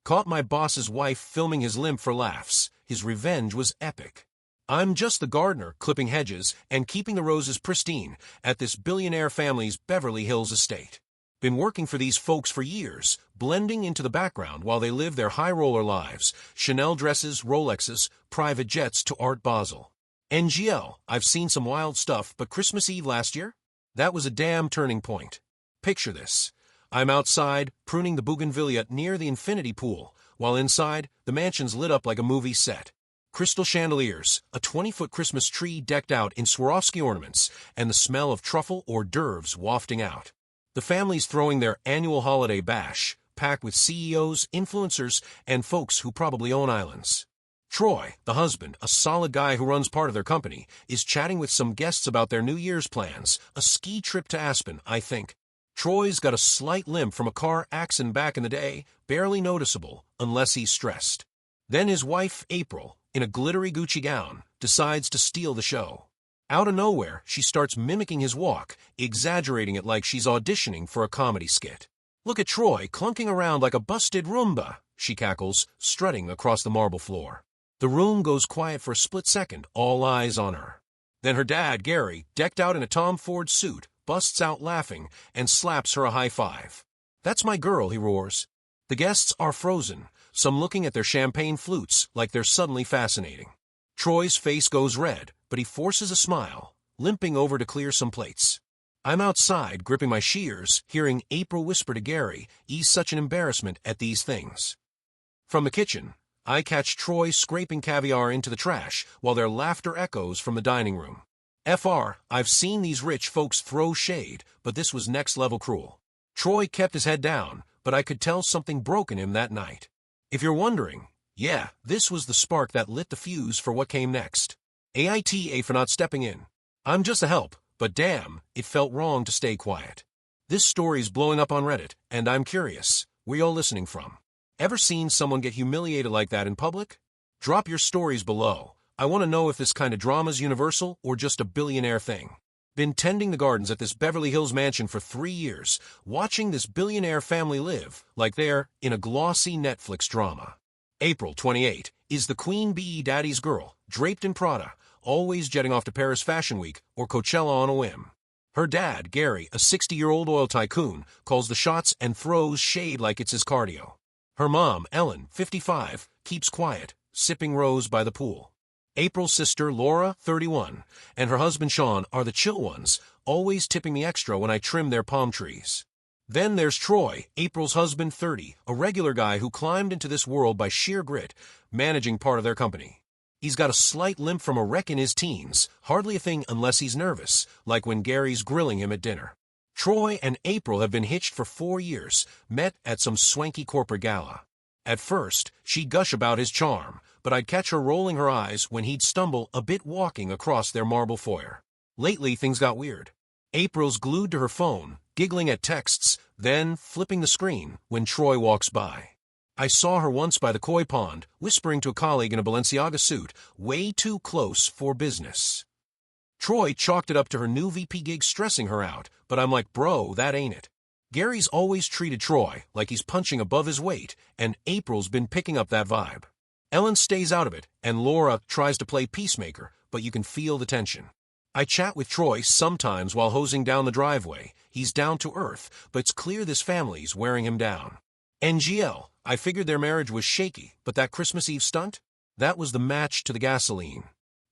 Caught my boss's wife filming his limp for laughs. His revenge was epic. I'm just the gardener, clipping hedges and keeping the roses pristine at this billionaire family's Beverly Hills estate. Been working for these folks for years, blending into the background while they live their high-roller lives. Chanel dresses, Rolexes, private jets to Art Basel. NGL, I've seen some wild stuff, but Christmas Eve last year? That was a damn turning point. Picture this. I'm outside, pruning the bougainvillea near the infinity pool, while inside, the mansion's lit up like a movie set. Crystal chandeliers, a 20-foot Christmas tree decked out in Swarovski ornaments, and the smell of truffle hors d'oeuvres wafting out. The family's throwing their annual holiday bash, packed with CEOs, influencers, and folks who probably own islands. Troy, the husband, a solid guy who runs part of their company, is chatting with some guests about their New Year's plans, a ski trip to Aspen, I think. Troy's got a slight limp from a car accident back in the day, barely noticeable, unless he's stressed. Then his wife, April, in a glittery Gucci gown, decides to steal the show. Out of nowhere, she starts mimicking his walk, exaggerating it like she's auditioning for a comedy skit. "Look at Troy clunking around like a busted Roomba," she cackles, strutting across the marble floor. The room goes quiet for a split second, all eyes on her. Then her dad, Gary, decked out in a Tom Ford suit, busts out laughing and slaps her a high five. "That's my girl," he roars. The guests are frozen, some looking at their champagne flutes like they're suddenly fascinating. Troy's face goes red, but he forces a smile, limping over to clear some plates. I'm outside, gripping my shears, hearing April whisper to Gary, "He's such an embarrassment at these things." From the kitchen, I catch Troy scraping caviar into the trash while their laughter echoes from the dining room. I've seen these rich folks throw shade, but this was next-level cruel. Troy kept his head down, but I could tell something broke in him that night. If you're wondering, yeah, this was the spark that lit the fuse for what came next. AITA for not stepping in. I'm just a help, but damn, it felt wrong to stay quiet. This story's blowing up on Reddit, and I'm curious, where y'all listening from? Ever seen someone get humiliated like that in public? Drop your stories below. I want to know if this kind of drama's universal or just a billionaire thing. Been tending the gardens at this Beverly Hills mansion for 3 years, watching this billionaire family live like they're in a glossy Netflix drama. April 28 is the Queen Bee Daddy's girl, draped in Prada, always jetting off to Paris Fashion Week or Coachella on a whim. Her dad, Gary, a 60-year-old oil tycoon, calls the shots and throws shade like it's his cardio. Her mom, Ellen, 55, keeps quiet, sipping rose by the pool. April's sister, Laura, 31, and her husband, Sean, are the chill ones, always tipping me extra when I trim their palm trees. Then there's Troy, April's husband, 30, a regular guy who climbed into this world by sheer grit, managing part of their company. He's got a slight limp from a wreck in his teens, hardly a thing unless he's nervous, like when Gary's grilling him at dinner. Troy and April have been hitched for 4 years, met at some swanky corporate gala. At first, she'd gush about his charm, but I'd catch her rolling her eyes when he'd stumble a bit walking across their marble foyer. Lately, things got weird. April's glued to her phone, giggling at texts, then flipping the screen when Troy walks by. I saw her once by the koi pond, whispering to a colleague in a Balenciaga suit, way too close for business. Troy chalked it up to her new VP gig stressing her out, but I'm like, bro, that ain't it. Gary's always treated Troy like he's punching above his weight, and April's been picking up that vibe. Ellen stays out of it, and Laura tries to play peacemaker, but you can feel the tension. I chat with Troy sometimes while hosing down the driveway. He's down to earth, but it's clear this family's wearing him down. NGL, I figured their marriage was shaky, but that Christmas Eve stunt? That was the match to the gasoline.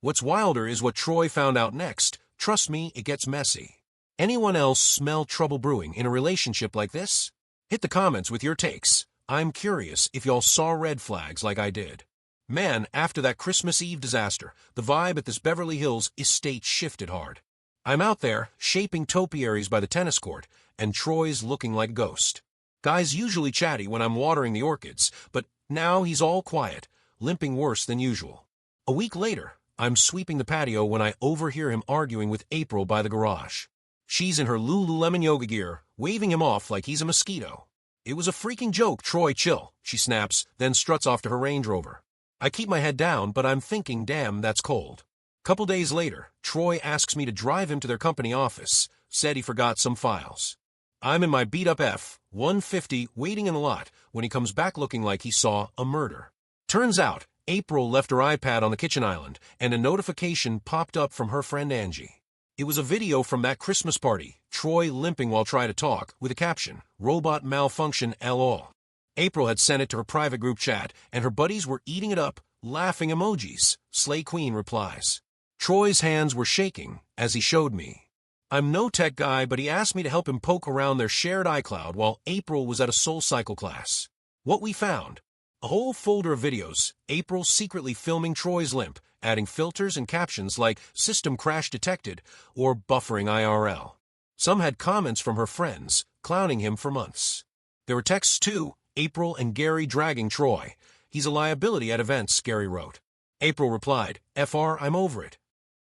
What's wilder is what Troy found out next. Trust me, it gets messy. Anyone else smell trouble brewing in a relationship like this? Hit the comments with your takes. I'm curious if y'all saw red flags like I did. Man, after that Christmas Eve disaster, the vibe at this Beverly Hills estate shifted hard. I'm out there, shaping topiaries by the tennis court, and Troy's looking like a ghost. Guy's usually chatty when I'm watering the orchids, but now he's all quiet, limping worse than usual. A week later, I'm sweeping the patio when I overhear him arguing with April by the garage. She's in her Lululemon yoga gear, waving him off like he's a mosquito. "It was a freaking joke, Troy, chill," she snaps, then struts off to her Range Rover. I keep my head down, but I'm thinking, damn, that's cold. Couple days later, Troy asks me to drive him to their company office, said he forgot some files. I'm in my beat-up F-150 waiting in the lot when he comes back looking like he saw a murder. Turns out, April left her iPad on the kitchen island, and a notification popped up from her friend Angie. It was a video from that Christmas party, Troy limping while trying to talk, with a caption, "Robot malfunction LOL." April had sent it to her private group chat, and her buddies were eating it up, laughing emojis. Slay Queen replies. Troy's hands were shaking as he showed me. I'm no tech guy, but he asked me to help him poke around their shared iCloud while April was at a SoulCycle class. What we found? A whole folder of videos, April secretly filming Troy's limp, adding filters and captions like "system crash detected" or "buffering IRL." Some had comments from her friends, clowning him for months. There were texts too, April and Gary dragging Troy. He's a liability at events, Gary wrote. April replied, "FR, I'm over it."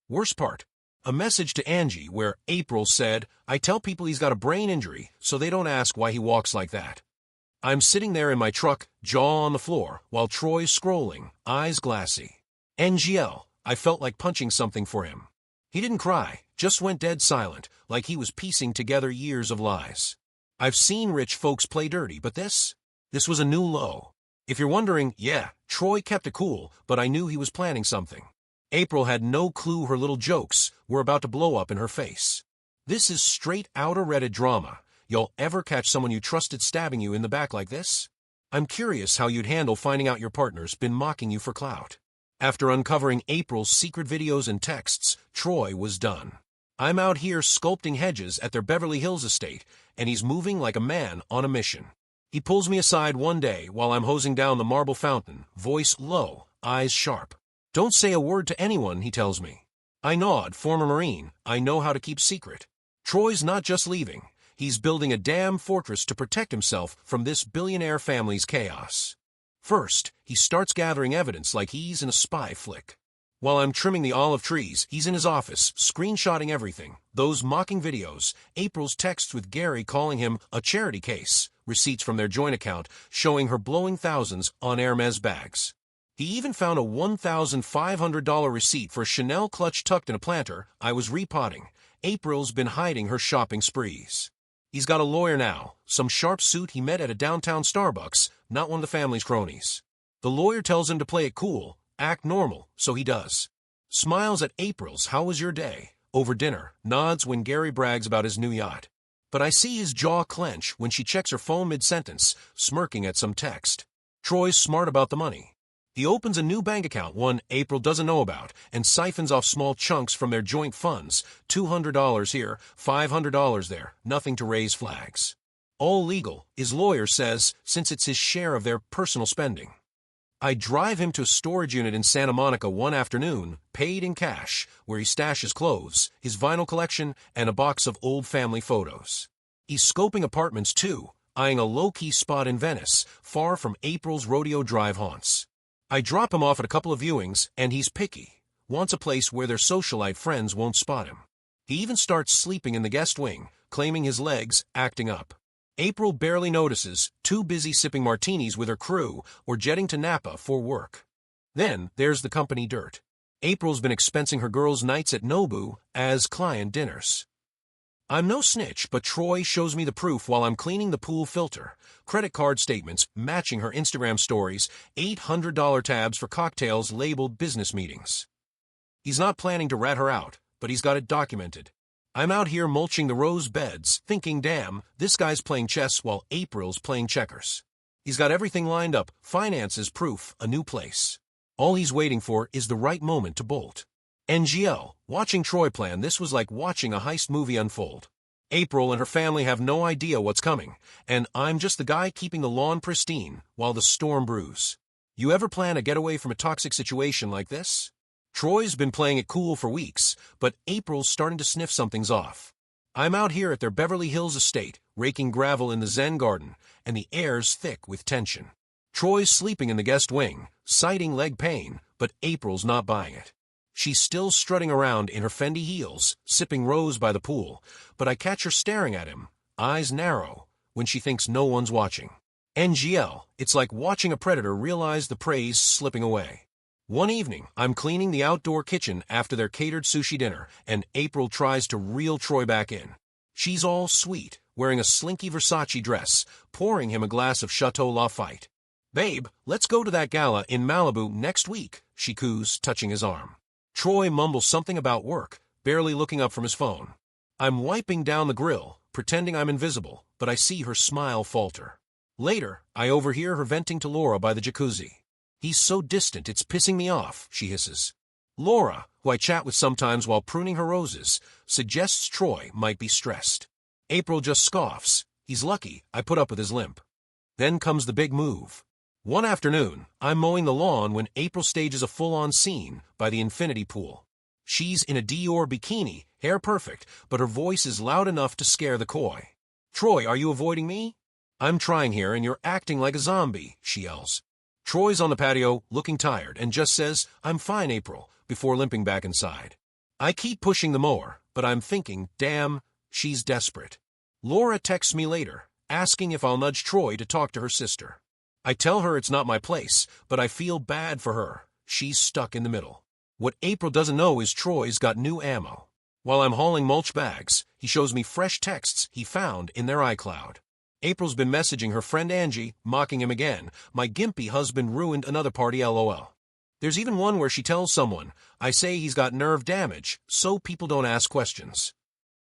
Worst part, a message to Angie where April said, "I tell people he's got a brain injury, so they don't ask why he walks like that." I'm sitting there in my truck, jaw on the floor, while Troy's scrolling, eyes glassy. NGL, I felt like punching something for him. He didn't cry, just went dead silent, like he was piecing together years of lies. I've seen rich folks play dirty, but this was a new low. If you're wondering, yeah, Troy kept it cool, but I knew he was planning something. April had no clue her little jokes were about to blow up in her face. This is straight outta Reddit drama. You'll ever catch someone you trusted stabbing you in the back like this? I'm curious how you'd handle finding out your partner's been mocking you for clout. After uncovering April's secret videos and texts, Troy was done. I'm out here sculpting hedges at their Beverly Hills estate, and he's moving like a man on a mission. He pulls me aside one day while I'm hosing down the marble fountain, voice low, eyes sharp. Don't say a word to anyone, he tells me. I nod, former Marine, I know how to keep secret. Troy's not just leaving. He's building a damn fortress to protect himself from this billionaire family's chaos. First, he starts gathering evidence like he's in a spy flick. While I'm trimming the olive trees, he's in his office, screenshotting everything. Those mocking videos, April's texts with Gary calling him a charity case, receipts from their joint account showing her blowing thousands on Hermes bags. He even found a $1,500 receipt for a Chanel clutch tucked in a planter I was repotting. April's been hiding her shopping sprees. He's got a lawyer now, some sharp suit he met at a downtown Starbucks, not one of the family's cronies. The lawyer tells him to play it cool, act normal, so he does. Smiles at April's "How was your day?" over dinner, nods when Gary brags about his new yacht. But I see his jaw clench when she checks her phone mid-sentence, smirking at some text. Troy's smart about the money. He opens a new bank account, one April doesn't know about, and siphons off small chunks from their joint funds, $200 here, $500 there, nothing to raise flags. All legal, his lawyer says, since it's his share of their personal spending. I drive him to a storage unit in Santa Monica one afternoon, paid in cash, where he stashes clothes, his vinyl collection, and a box of old family photos. He's scoping apartments too, eyeing a low-key spot in Venice, far from April's rodeo drive haunts. I drop him off at a couple of viewings, and he's picky. Wants a place where their socialite friends won't spot him. He even starts sleeping in the guest wing, claiming his legs, acting up. April barely notices, too busy sipping martinis with her crew or jetting to Napa for work. Then there's the company dirt. April's been expensing her girls' nights at Nobu as client dinners. I'm no snitch, but Troy shows me the proof while I'm cleaning the pool filter. Credit card statements matching her Instagram stories, $800 tabs for cocktails labeled business meetings. He's not planning to rat her out, but he's got it documented. I'm out here mulching the rose beds, thinking, damn, this guy's playing chess while April's playing checkers. He's got everything lined up, finances, proof, a new place. All he's waiting for is the right moment to bolt. NGL, watching Troy plan, this was like watching a heist movie unfold. April and her family have no idea what's coming, and I'm just the guy keeping the lawn pristine while the storm brews. You ever plan a getaway from a toxic situation like this? Troy's been playing it cool for weeks, but April's starting to sniff something's off. I'm out here at their Beverly Hills estate, raking gravel in the Zen garden, and the air's thick with tension. Troy's sleeping in the guest wing, citing leg pain, but April's not buying it. She's still strutting around in her Fendi heels, sipping rose by the pool, but I catch her staring at him, eyes narrow, when she thinks no one's watching. NGL, it's like watching a predator realize the prey's slipping away. One evening, I'm cleaning the outdoor kitchen after their catered sushi dinner, and April tries to reel Troy back in. She's all sweet, wearing a slinky Versace dress, pouring him a glass of Chateau Lafite. "Babe, let's go to that gala in Malibu next week," she coos, touching his arm. Troy mumbles something about work, barely looking up from his phone. I'm wiping down the grill, pretending I'm invisible, but I see her smile falter. Later, I overhear her venting to Laura by the jacuzzi. "He's so distant, it's pissing me off," she hisses. Laura, who I chat with sometimes while pruning her roses, suggests Troy might be stressed. April just scoffs. He's lucky I put up with his limp. Then comes the big move. One afternoon, I'm mowing the lawn when April stages a full-on scene by the infinity pool. She's in a Dior bikini, hair perfect, but her voice is loud enough to scare the coy. "Troy, are you avoiding me?" "I'm trying here and you're acting like a zombie," she yells. Troy's on the patio, looking tired, and just says, "I'm fine, April," before limping back inside. I keep pushing the mower, but I'm thinking, damn, she's desperate. Laura texts me later, asking if I'll nudge Troy to talk to her sister. I tell her it's not my place, but I feel bad for her. She's stuck in the middle. What April doesn't know is Troy's got new ammo. While I'm hauling mulch bags, he shows me fresh texts he found in their iCloud. April's been messaging her friend Angie, mocking him again. "My gimpy husband ruined another party, LOL. There's even one where she tells someone, "I say he's got nerve damage, so people don't ask questions."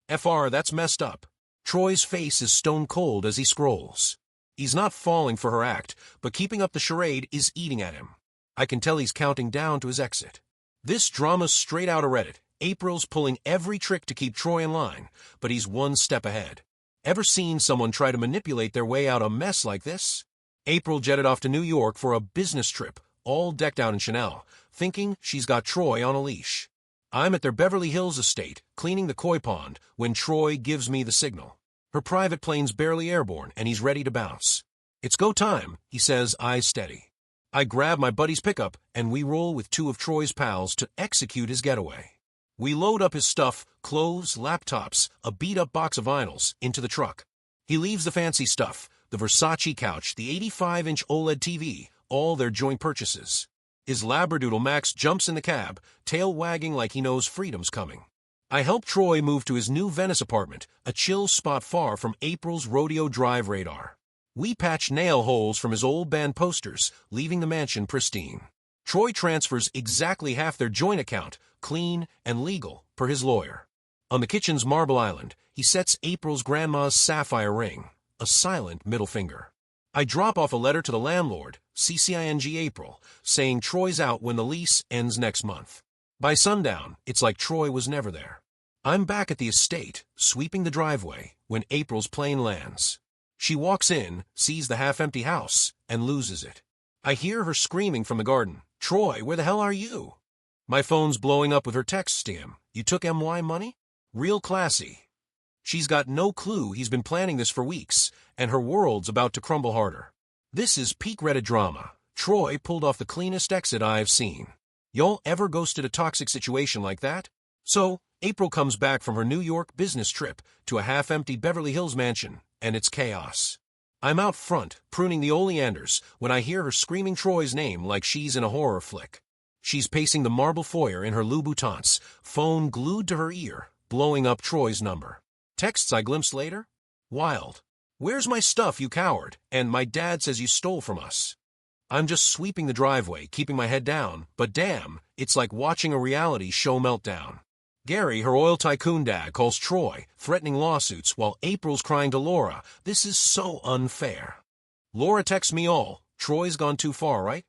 FR, that's messed up. Troy's face is stone cold as he scrolls. He's not falling for her act, but keeping up the charade is eating at him. I can tell he's counting down to his exit. This drama's straight out of Reddit. April's pulling every trick to keep Troy in line, but he's one step ahead. Ever seen someone try to manipulate their way out of a mess like this? April jetted off to New York for a business trip, all decked out in Chanel, thinking she's got Troy on a leash. I'm at their Beverly Hills estate, cleaning the koi pond, when Troy gives me the signal. Her private plane's barely airborne, and he's ready to bounce. "It's go time," he says, eyes steady. I grab my buddy's pickup, and we roll with two of Troy's pals to execute his getaway. We load up his stuff, clothes, laptops, a beat-up box of vinyls, into the truck. He leaves the fancy stuff, the Versace couch, the 85-inch OLED TV, all their joint purchases. His Labradoodle Max jumps in the cab, tail wagging like he knows freedom's coming. I help Troy move to his new Venice apartment, a chill spot far from April's Rodeo Drive radar. We patch nail holes from his old band posters, leaving the mansion pristine. Troy transfers exactly half their joint account, clean and legal, per his lawyer. On the kitchen's marble island, he sets April's grandma's sapphire ring, a silent middle finger. I drop off a letter to the landlord, CCING April, saying Troy's out when the lease ends next month. By sundown, it's like Troy was never there. I'm back at the estate, sweeping the driveway, when April's plane lands. She walks in, sees the half-empty house, and loses it. I hear her screaming from the garden, "Troy, where the hell are you?" My phone's blowing up with her texts to him. "You took MY money?" Real classy. She's got no clue he's been planning this for weeks, and her world's about to crumble harder. This is peak Reddit drama. Troy pulled off the cleanest exit I've seen. Y'all ever ghosted a toxic situation like that? So, April comes back from her New York business trip to a half-empty Beverly Hills mansion, and it's chaos. I'm out front, pruning the oleanders, when I hear her screaming Troy's name like she's in a horror flick. She's pacing the marble foyer in her Louboutins, phone glued to her ear, blowing up Troy's number. Texts I glimpse later? Wild. "Where's my stuff, you coward?" And "My dad says you stole from us." I'm just sweeping the driveway, keeping my head down, but damn, it's like watching a reality show meltdown. Gary, her oil tycoon dad, calls Troy, threatening lawsuits, while April's crying to Laura, "This is so unfair." Laura texts me all, "Troy's gone too far, right?"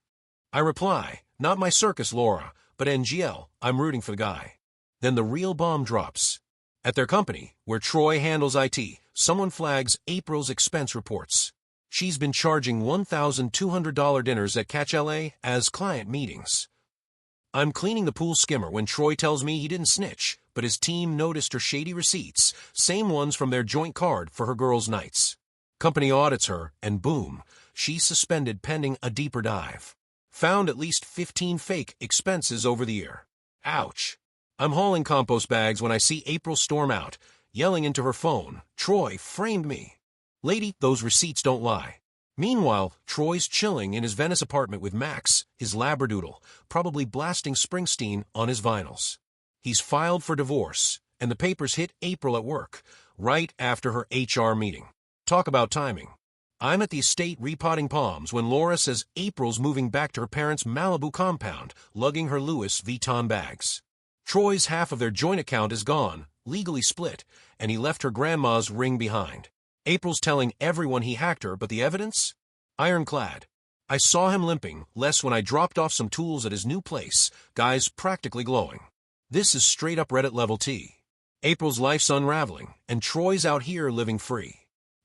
I reply, "Not my circus, Laura, but NGL, I'm rooting for the guy." Then the real bomb drops. At their company, where Troy handles IT, someone flags April's expense reports. She's been charging $1,200 dinners at Catch LA as client meetings. I'm cleaning the pool skimmer when Troy tells me he didn't snitch, but his team noticed her shady receipts, same ones from their joint card for her girls' nights. Company audits her, and boom, she's suspended pending a deeper dive. Found at least 15 fake expenses over the year. Ouch. I'm hauling compost bags when I see April storm out, yelling into her phone, "Troy framed me." Lady, those receipts don't lie. Meanwhile, Troy's chilling in his Venice apartment with Max, his Labradoodle, probably blasting Springsteen on his vinyls. He's filed for divorce, and the papers hit April at work, right after her HR meeting. Talk about timing. I'm at the estate repotting palms when Laura says April's moving back to her parents' Malibu compound, lugging her Louis Vuitton bags. Troy's half of their joint account is gone, legally split, and he left her grandma's ring behind. April's telling everyone he hacked her, but the evidence? Ironclad. I saw him limping less when I dropped off some tools at his new place, guys practically glowing. This is straight-up Reddit-level tea. April's life's unraveling, and Troy's out here living free.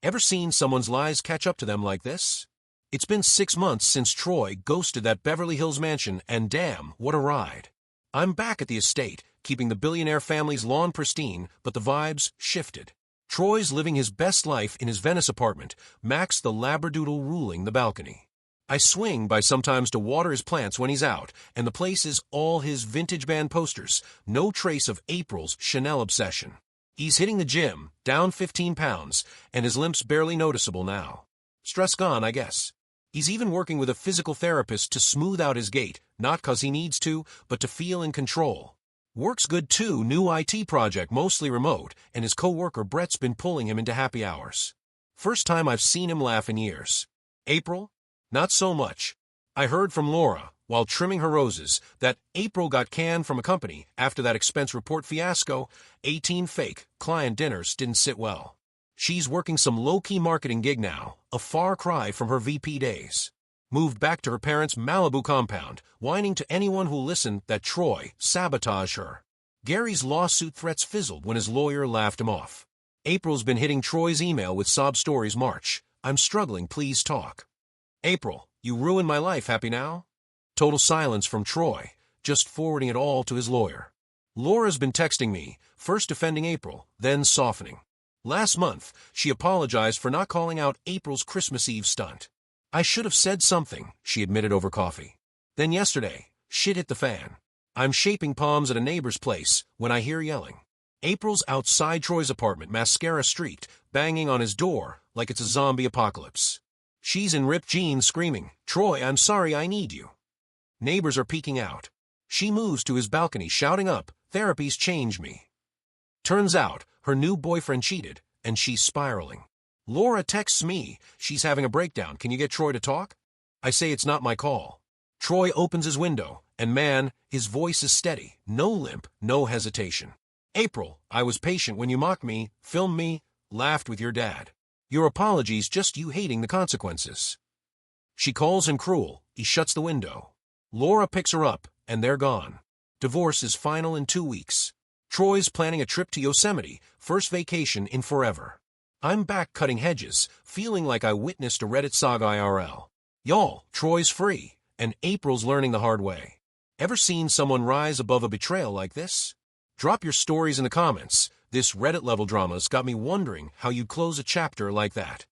Ever seen someone's lies catch up to them like this? It's been 6 months since Troy ghosted that Beverly Hills mansion, and damn, what a ride. I'm back at the estate, keeping the billionaire family's lawn pristine, but the vibes shifted. Troy's living his best life in his Venice apartment, Max the Labradoodle ruling the balcony. I swing by sometimes to water his plants when he's out, and the place is all his vintage band posters, no trace of April's Chanel obsession. He's hitting the gym, down 15 pounds, and his limp's barely noticeable now. Stress gone, I guess. He's even working with a physical therapist to smooth out his gait, not 'cause he needs to, but to feel in control. Work's good too, new IT project, mostly remote, and his co-worker Brett's been pulling him into happy hours. First time I've seen him laugh in years. April? Not so much. I heard from Laura, while trimming her roses, that April got canned from a company after that expense report fiasco. 18 fake client dinners didn't sit well. She's working some low-key marketing gig now, a far cry from her VP days. Moved back to her parents' Malibu compound, whining to anyone who'll listen that Troy sabotaged her. Gary's lawsuit threats fizzled when his lawyer laughed him off. April's been hitting Troy's email with sob stories March. I'm struggling, please talk. April, you ruined my life, happy now? Total silence from Troy, just forwarding it all to his lawyer. Laura's been texting me, first defending April, then softening. Last month, she apologized for not calling out April's Christmas Eve stunt. I should have said something, she admitted over coffee. Then yesterday, shit hit the fan. I'm shaping palms at a neighbor's place when I hear yelling. April's outside Troy's apartment, mascara streaked, banging on his door like it's a zombie apocalypse. She's in ripped jeans screaming, Troy, I'm sorry, I need you. Neighbors are peeking out. She moves to his balcony shouting up, therapy's changed me. Turns out, her new boyfriend cheated, and she's spiraling. Laura texts me, she's having a breakdown, can you get Troy to talk? I say it's not my call. Troy opens his window, and man, his voice is steady, no limp, no hesitation. April, I was patient when you mocked me, filmed me, laughed with your dad. Your apologies, just you hating the consequences. She calls him cruel, he shuts the window. Laura picks her up, and they're gone. Divorce is final in 2 weeks. Troy's planning a trip to Yosemite, first vacation in forever. I'm back cutting hedges, feeling like I witnessed a Reddit saga IRL. Y'all, Troy's free, and April's learning the hard way. Ever seen someone rise above a betrayal like this? Drop your stories in the comments. This Reddit-level drama's got me wondering how you'd close a chapter like that.